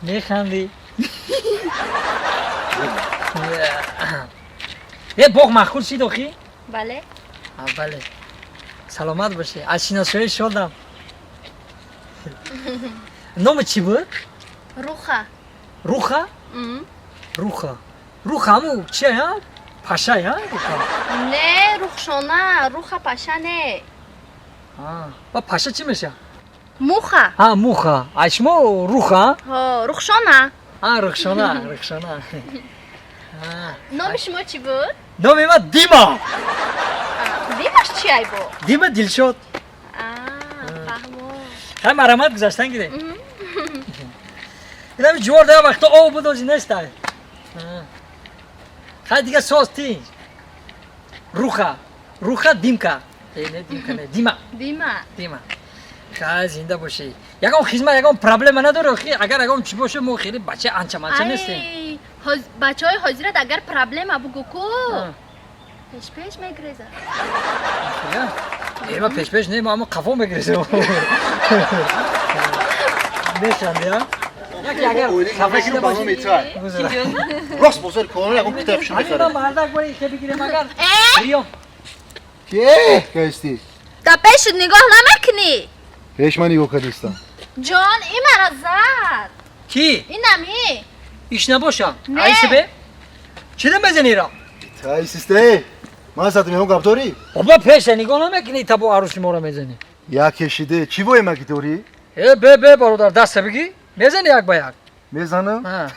میخندی؟ یه بغ مخور چی داخی؟ بله. بله سلامت باشه از شناسایی شدم نام چی بود؟ روخه. روخه؟ روخه روخه همون چیه ها؟ پشه ها؟ نه روخشانه روخه پشه نه با پشه چی میشه؟ موخه. موخه اشما روخه؟ روخشانه. روخشانه نام شما چی بود؟ نام ما دیما دیماش چی ای بود؟ دیما دلشد فهمو خیلی مرمت گذاشتن گیره این همی جوار ده وقتا آب بود آجی نسته خیلی دیگه ساز تی روخه دیمکه نه دیمکه نه دیما خیلی زنده باشی یکم خیزمه یکم پرابلم نداره خیلی اگر یکم چی باشه ما خیلی بچه انچه منچه نیستیم بچه های حاضرت اگر پرابلم بگو کو پیش میگریزه ما پیش نه ما همه قفا میگریزه نشنده ها خفه رو بازم میتره راست بزرگ کنه نگم کتابشو بخره همین مردک باید که بگیریم اگر بیام که کستی تا پیشت نگاه نمیکنی پیش من نگاه کردیستم جان این مرا زد کی؟ این نمی ایش نباشم نه. عیسی به؟ چی دم بزنی را؟ تایی سیسته من ساعت میهم گفتاری بابا پیش نگاه نمیکنی تا با عروسی ما را میزنی یا کشیده چی وای مگی دوری به برادر دست بگی میزنی یک با یک میزنم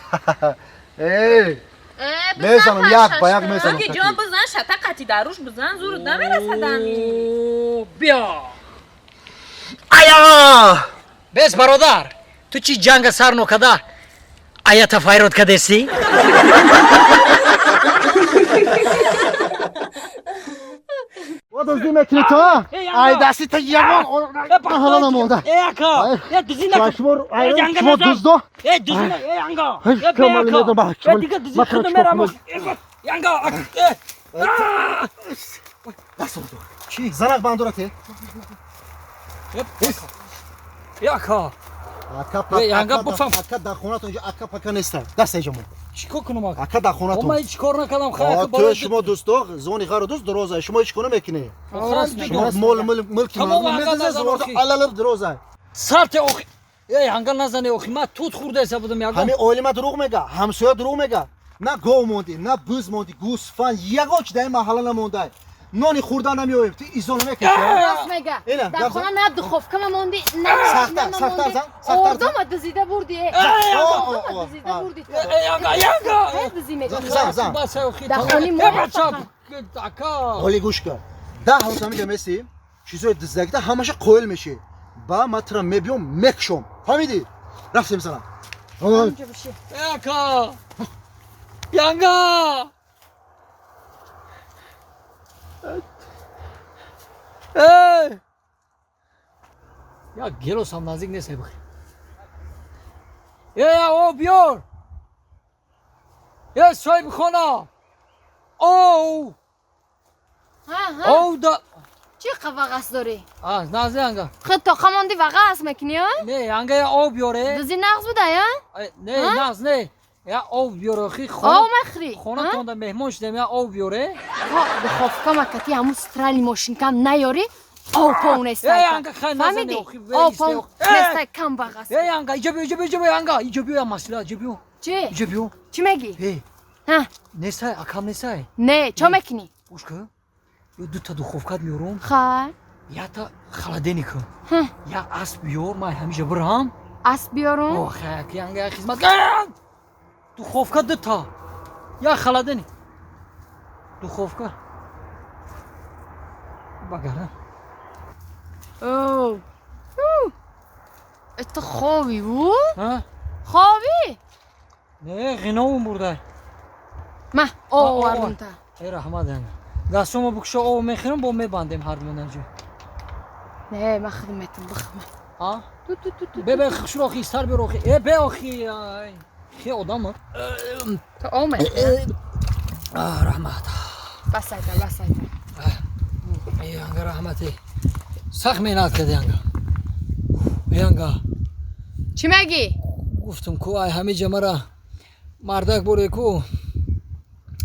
میزنم یک با یک میزنم اگه جان بزن شتقتی در روش بزن زور نمیرسه دمی بیا آیا بس برادر تو چی جنگ سر نکده آیا تفایرات کدستی؟ و دزدی میکنی تو؟ ای دستی تا یمان حالا نمونده اکا یا دوزی نکن شما دزدو؟ دوزی نکن ینگا کمال میدونم با کمال دیگه دوزی خود میرم ینگا دست بودو چی؟ زنک بندورا که؟ یکا اکا در خونه تو اینجا اکا پکا نیسته دست اینجا مون چیکار کنم آقا؟ اکا در خونه تو من هیچ کار نکردم خیلی تو شما دوستا زونی غیر دوست درازه شما هیچ کنه میکنی شما ملک مردم میدازه زورت علل درازه سرت اوخی ینگا نزنی اوخی من توت خورده حساب بودم یگا همین اولی دروغ میگه همسایه دروغ میگه نه گاو موندی نه بز موندی گوسفند یگاچ در محله نمونده نانی خوردن نمیویم تو ایزون میکشی راست میگه در خونه نه دخوفکه موندی نه سختر اردم دزیده بردی اردم دزیده بردی ینگا دزی میگه زن بس اوخی در خونی مورد اکا اولی گوش کن ده هاوس میگه میسی چیزای دزدگی همشه قویل میشی با متر میبیوم مکشم فهمیدی رفتیم سلام اینجا بشی اکا ینگا یا گلوس هم نزدیک نیست بخیر او بیار صاحب خانه او دا چی قواقص داری؟ نازه ینگا خود تا خماندی وقاص میکنی ها؟ نه ینگا یا او بیاره دزی نغز بوده یا؟ نه ناز نه یا او بیاره خی آو مخری خونه تونده مهمون شدیم یا او بیاره دخوفکه مکتی همون سترالی ماشین کم نیاری او پاو نستای کم فهمیدی؟ او پاو نستای کم بغاص ینگا ایجا بیا ینگا ایجا بیا مسئله ایجا بیا چی؟ ایجا بیا چی میگی؟ ها؟ نستای اکام نستای نه چه میکنی؟ گوش کن یه دو تا دخوفکت میارم خواهر یا تا خلدنی کن یا اسب بیار من همیشه برم اسب بیارم؟ اوه خیلی ینگا خدمت کن دخوفکت دو تا یا خلدنی دخوفکت بگرم اوه ات خوابی بود؟ ها؟ خوابی؟ نه غناوم برده ما او وردم تا ای رحمت ینگا دستمو بکشه او میخورم با میبندیم هر دو نجا نه ما خدمتم بخمه ها؟ تو به خشور آخی سر بر آخی به آخی خی آدم ها تو اومه رحمت بس ایتا ینگا رحمتی سخت مینات کرد ینگا چی میگی؟ گفتم کو ای همه جمره مردک بوره کو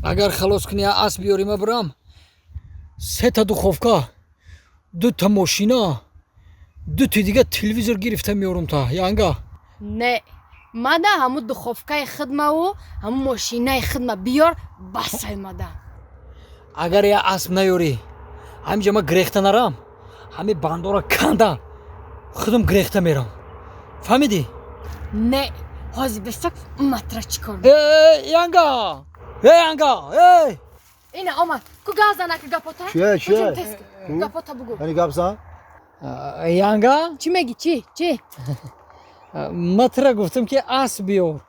اگر خلاص کنی اسب بیاریم برم 3 تا دخوفکا 2 تا ماشینا 2 تا دیگه تلویزیون گرفته میارم تا ینگا نه ماده همو دخوفکای خدمه و همو ماشینای خدمه بیار بسای ماده اگر یا اسب نیاری همینجا ما گریخته نرم همه بندارا کنده خودم گریخته میرم فهمیدی؟ نه حاضی بسک مطرح چیکار ینگا ینگا اینه آمد کو گازه نکه گپاتا؟ چیه؟ گپاتا بگو یعنی گپسان؟ ینگا چی میگی چی؟ مطرح گفتم که اسب بیار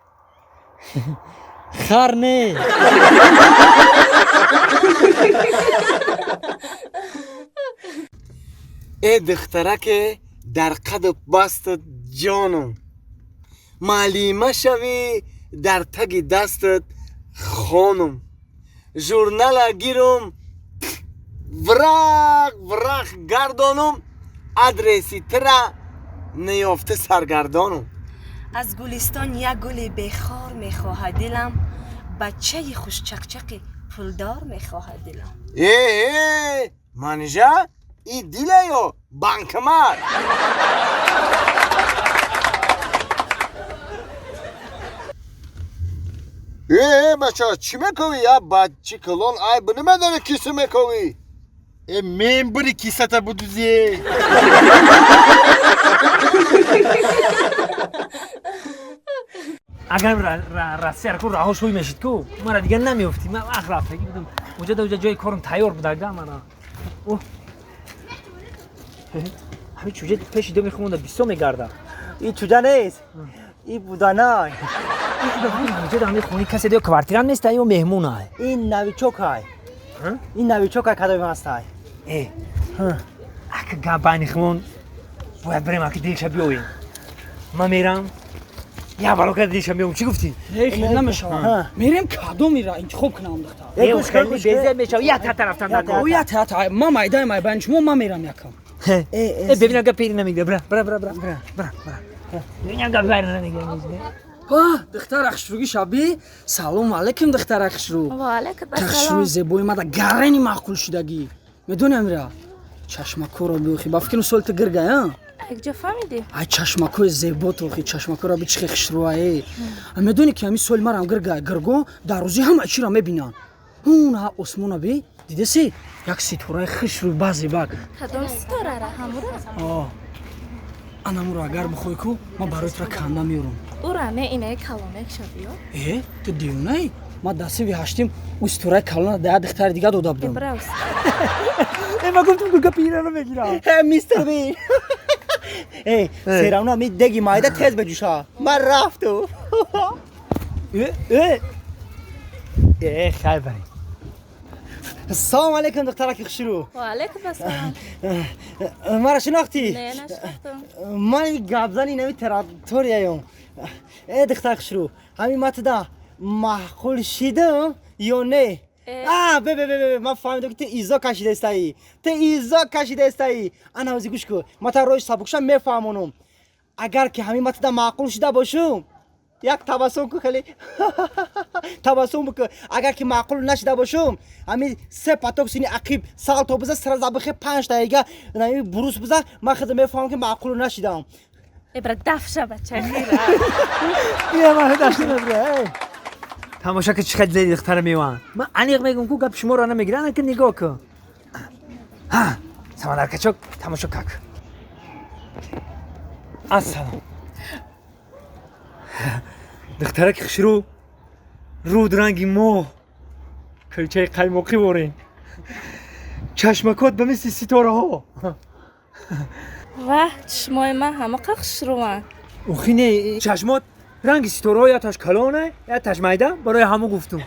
خر نه ای دخترک در قد بستت جانم معلیمه شوی در تگ دستت خانم ژورنال گیرم ورق گردانم ادرسی ترا نیافته سرگردانم از گلستان یک گل بخار میخواهد دلم بچه خوش چقچق پولدار میخواهد دلم ای منجا این دیله یا بانکمر بچه چی میکنی یا بچه کلون ای بنی مداره کیسه میکنی من بری کیسه تا بدوزی اگر راستی رکو راه شوی میشید کو مرا دیگه نمیافتی من وقت رفتگی بودم اونجا جای کارم تیار بود اگه من اوه همین چوجه پیش دو میخوندم 20 میگرده این چوجه نیست این بودانای اینجا دمی خونی کسی دیگه کوارتیران نیست یا مهمونه این نویچوک های این نویچوک های کدوی ماست های اگه گابانی خون باید بریم اگه دیگه بیاییم ما میرم یا بالا که دیگه بیام چی گفتی؟ خیلی نمیشه میریم کادو میره انتخاب کنم دختر یه خیلی بیزه میشه یا تا طرف تن او یا تا ما مایدای مای بنچ ما میرم یکم ببین اگه پیری نمیگه برا ببین اگه پیری نمیگه دختر اخشروگی شبی سلام علیکم دختر اخشرو و علیکم اخشرو زیبای ما دا گرینی معقول شدگی میدونی میرا چشمکو رو بیوخی بافکینو سولت گرگه ها کجا فهمیدی؟ ای چشمکو زیبا توخی چشمکو رو بیچخی خشروایی میدونی که همی سول مرام گرگه گرگو در روزی هم اچی را میبینن اون ها اسمونا بی دیده سی یک ستوره خشرو بازی باگ کدام ستاره را همورا؟ анамро агар бихоҳӣ ку ман бароятро канда меёрам ура не инаи калонек шавиё ту дивонаи ма даси виҳаштим устураи калона да духтари дига дода будам брас ма гуфтам ку гапи инаро мегирам мистер бин серауна ми деги майда тез беҷуша ман рафту خیلی بری السلام علیکم دخترک خشرو و علیکم السلام مرا شناختی؟ نه نشناختم من گابزانی نمی تراتوریایم دختر خشرو همین متدا معقول شدم یا نه؟ ببین من فهمیدم که تو ایزا کشیده استایی تو ایزا کشیده استایی انا وزی گوش کن من تا روش سبکشم میفهمونم اگر که همین متدا معقول شده باشم یک تبسم که خیلی تبسم بکن اگر که معقول نشده باشم همین 3 پاتوک سینی عقیب سال تو بزن سر زبخه 5 دقیقه نمی بروس بزن من خود میفهمم که معقول نشدم ابرا دفشه بچه خیره یه من داشته نبره تماشا که چقدر زیدی دختر میوان من انیق میگم که گپ شما رو نمیگیرن که نگاه کن سمانر کچک تماشا کک السلام دخترک خشرو رود رنگی مو کلچه قیماقی بارین چشمکات به مثل ستاره ها و چشمای من همه خشروان اوخی نه چشمات رنگ ستاره ها یا تاش کلانه یا تاش میده برای همو گفتم